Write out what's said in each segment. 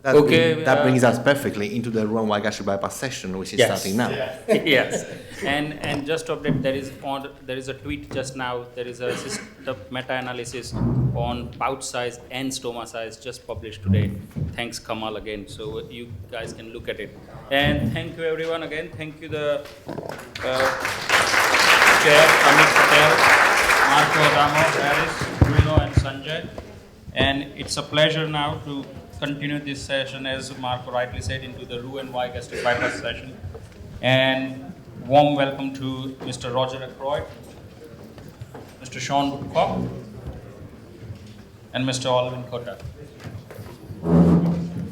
That brings us perfectly into the Roux-en-Y gastric bypass session, which is starting now. Yes, and just to update, there is a tweet just now. There is a meta-analysis on pouch size and stoma size just published today. Thanks, Kamal, again. So you guys can look at it. And thank you, everyone, again. Thank you, the chair, Amit Patel, Marco Adamo, Harris, Bruno, and Sanjay. And it's a pleasure now to continue this session, as Marco rightly said, into the Roux-en-Y gastric bypass session. And warm welcome to Mr. Roger Ackroyd, Mr. Sean Woodcock, and Mr. Alvin Kota.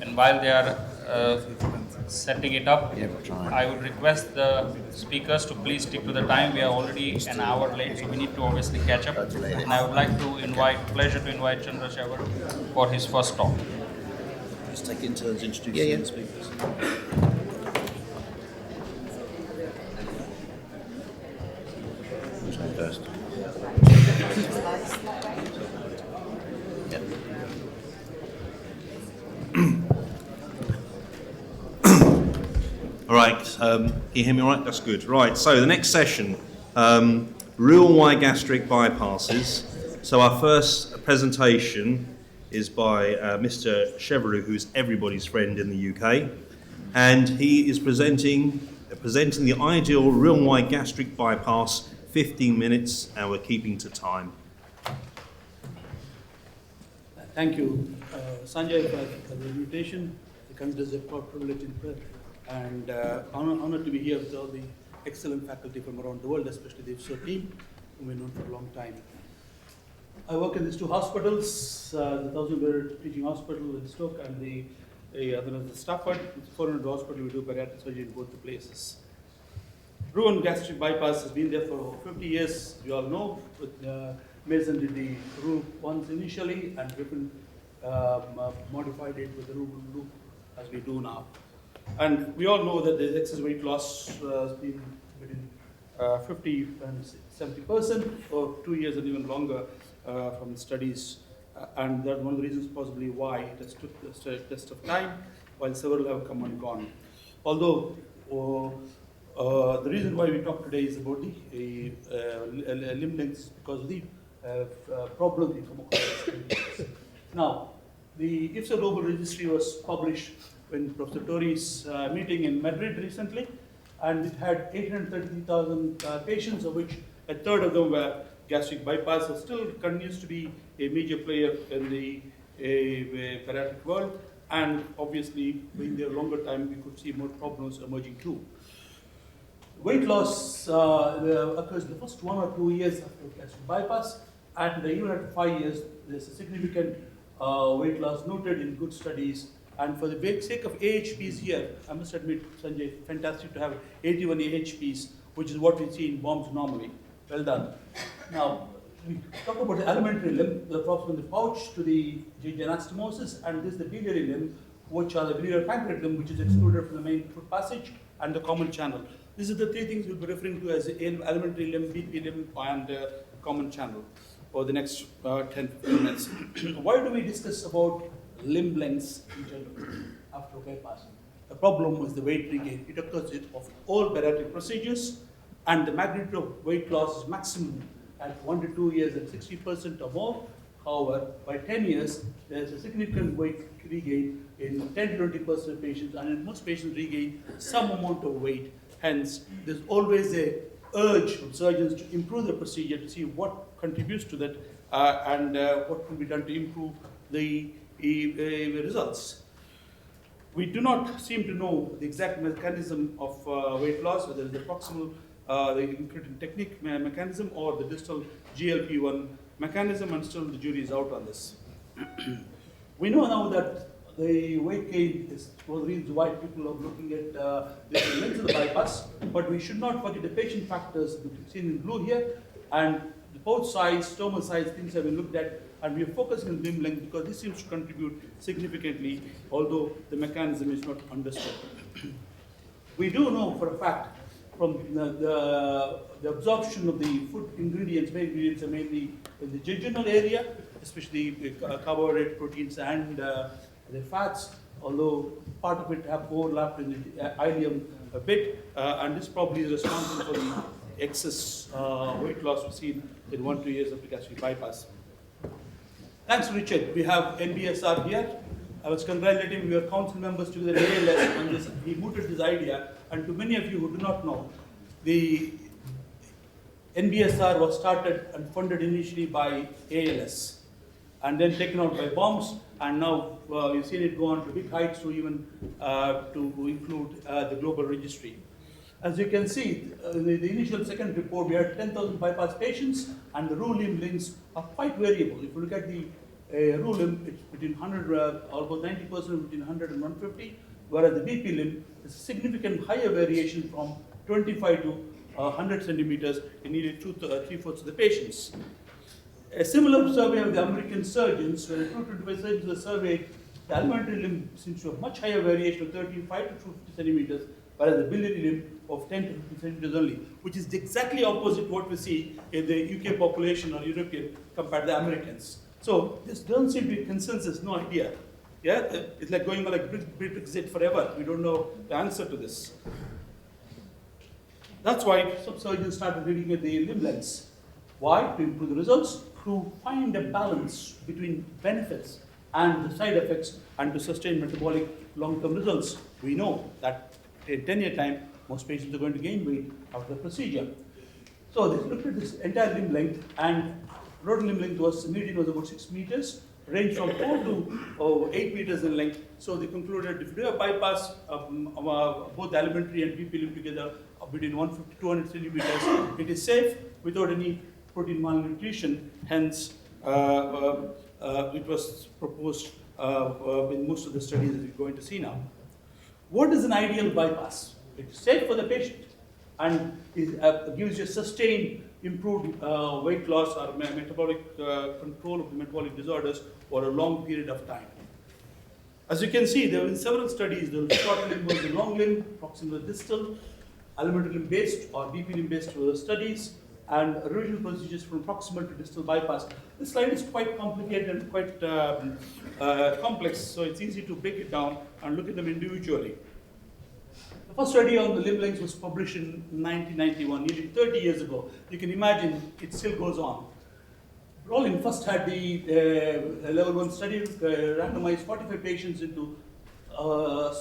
And while they are setting it up, I would request the speakers to please stick to the time. We are already an hour late, so we need to obviously catch up. And I would like to invite Chandra Shepherd for his first talk. Just take it in turns introducing the speakers. Who's going first? All right, can you hear me all right? That's good. Right, so the next session, Roux-en-Y gastric bypasses. So our first presentation is by Mr. Cheruvu, who's everybody's friend in the UK, and he is presenting the ideal Roux-en-Y gastric bypass, 15 minutes, and we're keeping to time. Thank you, Sanjay, for the invitation. I consider it a proud privilege and honored to be here with all the excellent faculty from around the world, especially the LIBSS team, whom we've known for a long time. I work in these two hospitals, the 1,000-bed teaching hospital in Stoke and the other is the Stafford. It's a 400 hospital. We do bariatric surgery in both the places. Roux-en gastric bypass has been there for over 50 years. You all know, Mason did the Roux once initially, and Griffin modified it with the Roux as we do now. And we all know that the excess weight loss has been between 50 and 70% for 2 years and even longer from the studies. And that's one of the reasons possibly why it has took the test of time, while several have come and gone. Although the reason why we talk today is about the limb lengths because of the problem in pharmacology. Now, the LIBSS global registry was published in Professor Tori's meeting in Madrid recently, and it had 833,000 patients, of which a third of them were gastric bypass. So still continues to be a major player in the bariatric world, and obviously, being there a longer time, we could see more problems emerging too. Weight loss occurs in the first 1 or 2 years after gastric bypass, and even after 5 years, there's a significant weight loss noted in good studies. And for the sake of AHPs here, I must admit, Sanjay, fantastic to have 81 AHPs, which is what we see in bombs normally. Well done. Now, we talk about the alimentary limb, from the pouch to the anastomosis, and this is the biliary limb, which are the biliary pancreatic limb, which is excluded from the main food passage, and the common channel. These are the three things we'll be referring to as the alimentary limb, BP limb, and common channel for the next 10-15 minutes. Why do we discuss about limb lengths in general after bypass? The problem is the weight regain. It occurs of all bariatric procedures, and the magnitude of weight loss is maximum at 1 to 2 years at 60% or more. However, by 10 years, there's a significant weight regain in 10 to 20% of patients, and in most patients regain some amount of weight. Hence, there's always a urge from surgeons to improve the procedure to see what contributes to that and what can be done to improve the results. We do not seem to know the exact mechanism of weight loss, whether it's the proximal, the incretin technique mechanism, or the distal GLP-1 mechanism, and still the jury is out on this. We know now that the weight gain is one of the reasons why people are looking at the length of the bypass, but we should not forget the patient factors which we've seen in blue here, and the pouch size, stoma size, things have been looked at, and we are focusing on limb length because this seems to contribute significantly, although the mechanism is not understood. We do know for a fact from the absorption of the food ingredients, main ingredients are mainly in the jejunal area, especially carbohydrate, proteins, and the fats. although part of it have overlapped in the ileum a bit, and this probably is responsible for the excess weight loss we've seen in 1-2 years of gastric bypass. Thanks, Richard. We have NBSR here. I was congratulating him. We are council members together in ALS, and this, he mooted this idea. And to many of you who do not know, the NBSR was started and funded initially by ALS, and then taken out by bombs, and now you've seen it go on to big heights to even to include the global registry. As you can see, in the initial second report, we had 10,000 bypass patients, and the Roux-limb links are quite variable. If you look at the Roux-limb, it's between 100, almost 90% between 100 and 150, whereas the BP limb is a significant higher variation from 25 to 100 centimeters in nearly 3/4 of the patients. A similar survey of the American surgeons, where the 225 surgeons were surveyed, the alimentary limb seems to have much higher variation of 35 to 250 centimeters, whereas the biliary limb of 10 to 15 centimeters only, which is exactly opposite what we see in the UK population or European compared to the Americans. So this doesn't seem to be consensus, no idea. Yeah, it's like going on like Brexit forever. We don't know the answer to this. That's why some surgeons started reading at the limb lengths. Why? To improve the results, to find a balance between benefits and the side effects, and to sustain metabolic long-term results. We know that in 10-year time, most patients are going to gain weight after the procedure. So they looked at this entire limb length, and total limb length was, median was about 6 meters, ranged from 4 to 8 meters in length. So they concluded if you do a bypass, both the alimentary and BP limb together between 150 to 200 centimeters, it is safe without any protein malnutrition. Hence, it was proposed in most of the studies that we're going to see now. What is an ideal bypass? It's safe for the patient and it gives you sustained improved weight loss or metabolic control of the metabolic disorders for a long period of time. As you can see, there have been several studies. The short limb was the long limb, proximal distal, alimentary limb based or BP limb based studies, and revision procedures from proximal to distal bypass. This slide is quite complicated and quite complex, so it's easy to break it down and look at them individually. The first study on the limb lengths was published in 1991, nearly 30 years ago. You can imagine it still goes on. Rollin first had the level 1 study, randomized 45 patients into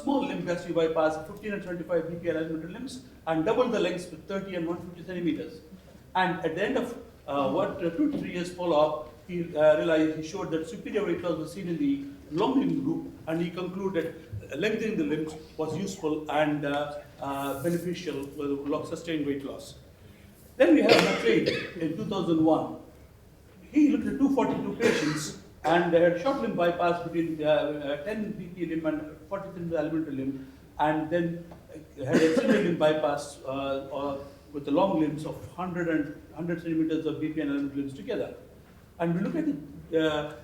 small limb gastric bypass, 15 and 25 BPL alimentary limbs, and doubled the lengths with 30 and 150 centimeters. And at the end of 2 to 3 years follow-up, he realized, he showed that superior weight loss was seen in the long limb group, and he concluded lengthening the limbs was useful and beneficial for sustained weight loss. Then we have McLean in 2001. He looked at 242 patients, and they had short limb bypass between 10 BP limb and 40 centimeter alimentary limb, and then had extended limb bypass with the long limbs of 100 centimeters of BP and alimentary limbs together. And we look at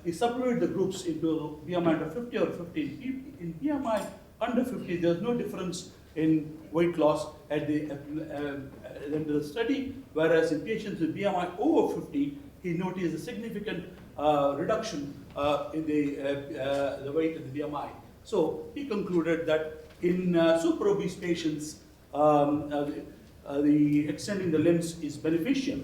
he separated the groups into BMI under 50 or 15. In BMI under 50, there's no difference in weight loss at the end of the study, whereas in patients with BMI over 50, he noticed a significant reduction in the weight of the BMI. So he concluded that in super obese patients, the extending the limbs is beneficial.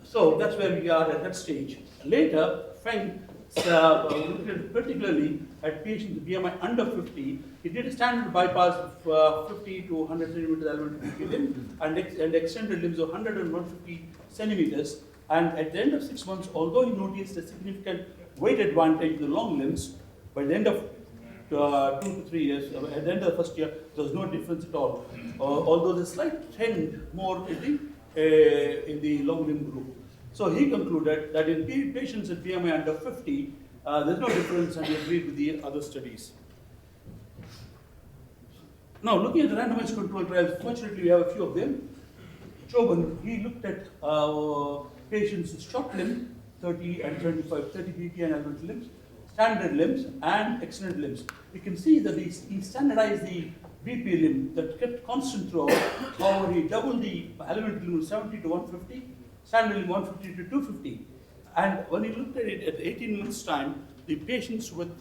So that's where we are at that stage. Later, Feng looked particularly at patients with BMI under 50. He did a standard bypass of 50 to 100 centimeters alimentary limb and extended limbs of 100 and 150 centimeters. And at the end of 6 months, although he noticed a significant weight advantage in the long limbs, by the end of 2 to 3 years, at the end of the first year, there was no difference at all. Although the slight trend more in the long limb group. So he concluded that in patients with BMI under 50, there's no difference, and he agreed with the other studies. Now, looking at the randomized control trials, fortunately we have a few of them. Choban, he looked at patients with short limb, 30 and 25, 30 BP and alimentary limbs, standard limbs, and extended limbs. You can see that he standardized the BP limb that kept constant throughout. However, he doubled the alimentary limb 70 to 150, standard limb 150 to 250. And when he looked at it at 18 months' time, the patients with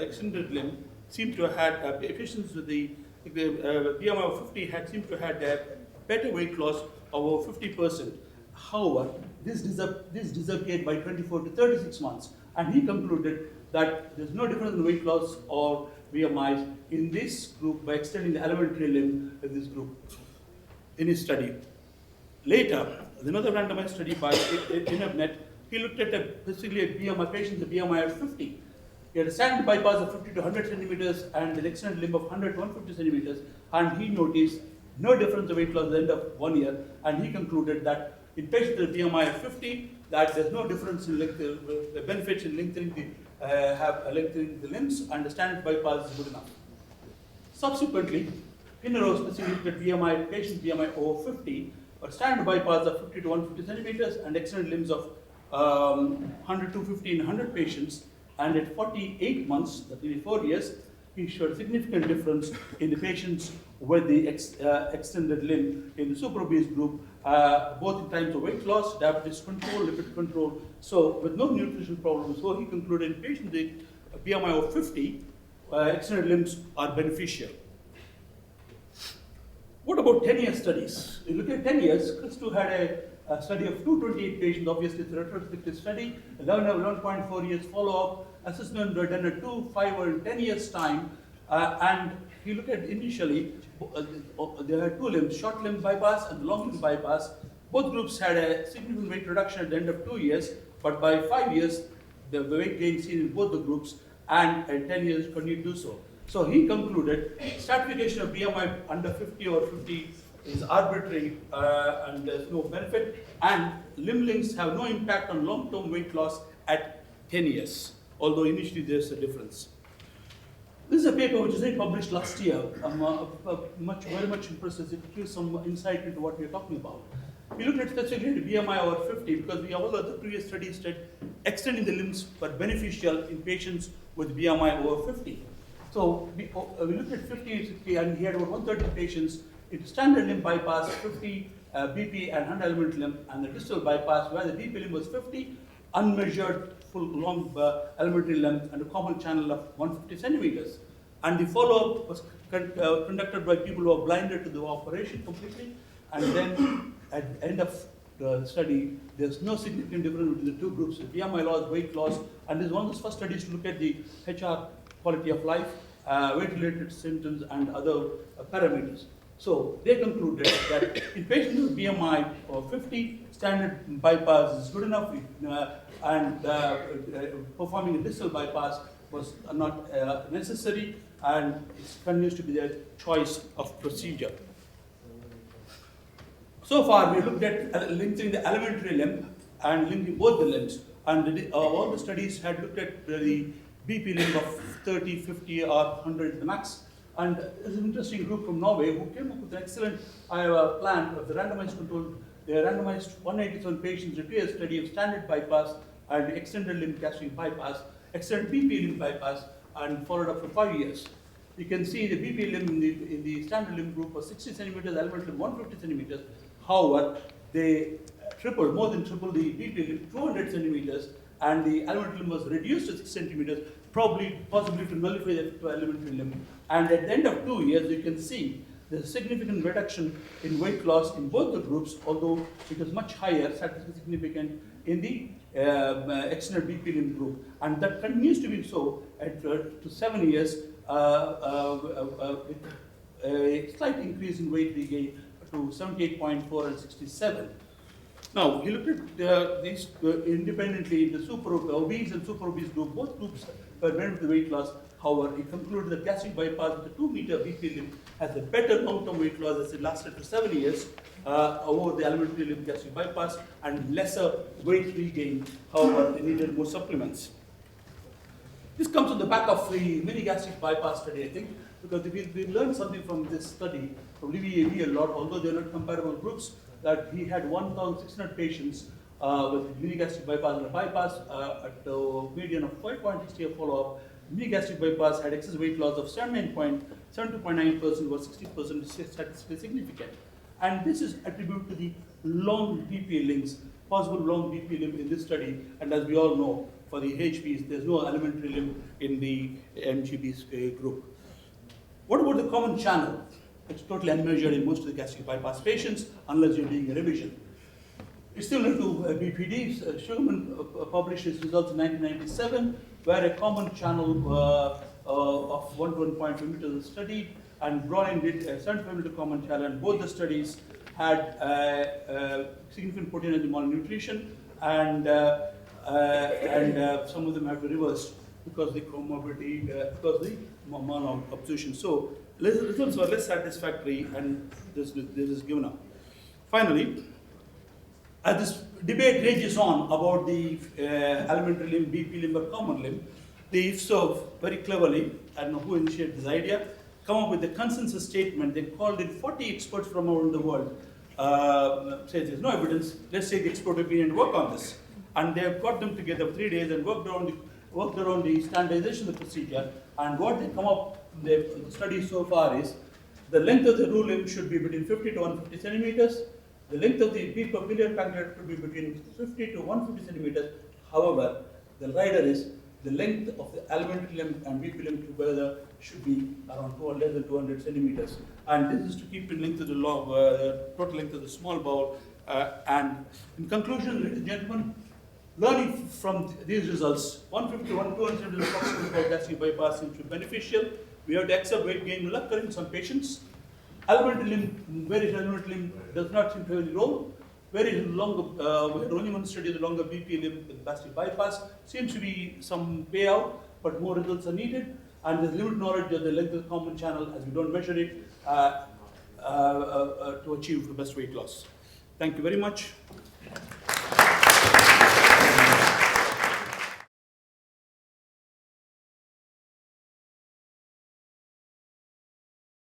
extended limb seem to have had, patients with the BMI of 50 seem to have had a better weight loss of over 50%. However, this disappeared by 24 to 36 months, and he concluded that there's no difference in weight loss or BMI in this group by extending the elementary limb in this group in his study. Later, another randomized study by INEBNET, he looked at basically a BMI patient, the BMI of 50. He had a standard bypass of 50 to 100 centimeters and an extended limb of 100 to 150 centimeters, and he noticed no difference in weight loss at the end of 1 year, and he concluded that in patients with a BMI of 50, that there's no difference in the benefits in lengthening the limbs, and the standard bypass is good enough. Subsequently, Pinero specifically looked at BMI, patient BMI over 50, a standard bypass of 50 to 150 centimeters, and extended limbs of 100 to 50 in 100 patients, and at 48 months, that is 4 years, he showed a significant difference in the patients with the extended limb in the super obese group, both in terms of weight loss, diabetes control, lipid control, so with no nutrition problems. So he concluded in patients with a BMI of 50, extended limbs are beneficial. What about 10-year studies? If you look at 10 years, Christo had a study of 228 patients, obviously it's a retrospective study, 11.4 years follow-up, assessment were done at 2, 5, or 10 years time, and if you look at initially, there had two limbs, short limb bypass and long limb bypass. Both groups had a significant weight reduction at the end of 2 years, but by 5 years, the weight gain seen in both the groups, and at 10 years continued to do so. So he concluded stratification of BMI under 50 or 50 is arbitrary and there's no benefit, and limb lengths have no impact on long-term weight loss at 10 years, although initially there's a difference. This is a paper which was published last year. I'm very much impressed as it gives some insight into what we're talking about. We looked at specifically BMI over 50 because we have all other previous studies that extending the limbs were beneficial in patients with BMI over 50. So we looked at 50, 60, and he had about 130 patients in standard limb bypass, 50 BP and 100 element limb, and the distal bypass where the BP limb was 50, unmeasured full long elementary length, and a common channel of 150 centimeters. And the follow-up was conducted by people who were blinded to the operation completely, and then at the end of the study, there's no significant difference between the two groups, BMI loss, weight loss, and this is one of the first studies to look at the HR quality of life, weight-related symptoms, and other parameters. So they concluded that in patients with BMI of 50, standard bypass is good enough, and performing a distal bypass was not necessary, and it continues to be their choice of procedure. So far, we looked at linking the elementary limb and linking both the limbs, and all the studies had looked at the BP limb of 30, 50, or 100 the max. And there's an interesting group from Norway who came up with an excellent plan of the randomized control. They randomized 187 patients to a 2-year study of standard bypass and extended limb gastric bypass, extended BP limb bypass, and followed up for 5 years. You can see the BP limb in the standard limb group was 60 centimeters, element limb 150 centimeters. However, they more than tripled the BP limb 200 centimeters, and the elementary limb was reduced to 6 centimeters, possibly to nullify the elementary limb. And at the end of 2 years, you can see there's a significant reduction in weight loss in both the groups, although it was much higher, statistically significant, in the extended BP limb group. And that continues to be so to 7 years, with a slight increase in weight regain to 78.4 and 67. Now, he looked at these independently in the super obese and super obese group. Both groups were better with the weight loss. However, he concluded that gastric bypass with the 2-meter BP limb has a better long-term weight loss as it lasted for 7 years over the elementary limb gastric bypass, and lesser weight regain. However, they needed more supplements. This comes on the back of the mini gastric bypass study, I think, because we learned something from this study, from LIBSS a lot, although they are not comparable groups, that he had 1,600 patients with mini gastric bypass and a bypass at a median of 5.6 year follow-up. Mini gastric bypass had excess weight loss of 72.9% was 60% statistically significant. And this is attributed to the long BP links, possible long BP limb in this study. And as we all know, for the HPs, there's no elementary limb in the MGB group. What about the common channel? It's totally unmeasured in most of the gastric bypass patients, unless you're doing a revision. It's similar to BPD. Schumann published his results in 1997, where a common channel of 1 to 1.2 meters was studied, and Browning did a 75 meter common channel, and both the studies had significant protein and malnutrition, and some of them have been reversed because the comorbidity, because the malabsorption. So results were less satisfactory, and this is given up. Finally, as this debate rages on about the elementary limb, BP limb, or common limb, they very cleverly, I don't know who initiated this idea, come up with a consensus statement. They called in 40 experts from around the world. Says there's no evidence, let's take the expert opinion and work on this. And they have got them together for 3 days and worked around the standardization of the procedure. And what they come up, the study so far is, the length of the Roux limb should be between 50 to 150 centimeters. The length of the biliary pancreas should be between 50 to 150 centimeters. However, the rider is the length of the elementary limb and BP limb together should be around less than 200 centimeters. And this is to keep in length of the total length of the small bowel. And in conclusion, ladies and gentlemen, learning from these results, 150 to 200 centimeters approximately for gastric bypass seems to be beneficial. We have to accept weight gain will occur in some patients. Elementary limb, very elementary limb does not seem to have any role. Very longer, we had only one study, the longer BP limb with gastric bypass, seems to be some payout, but more results are needed. And there's limited knowledge of the length of the common channel, as we don't measure it, to achieve the best weight loss. Thank you very much.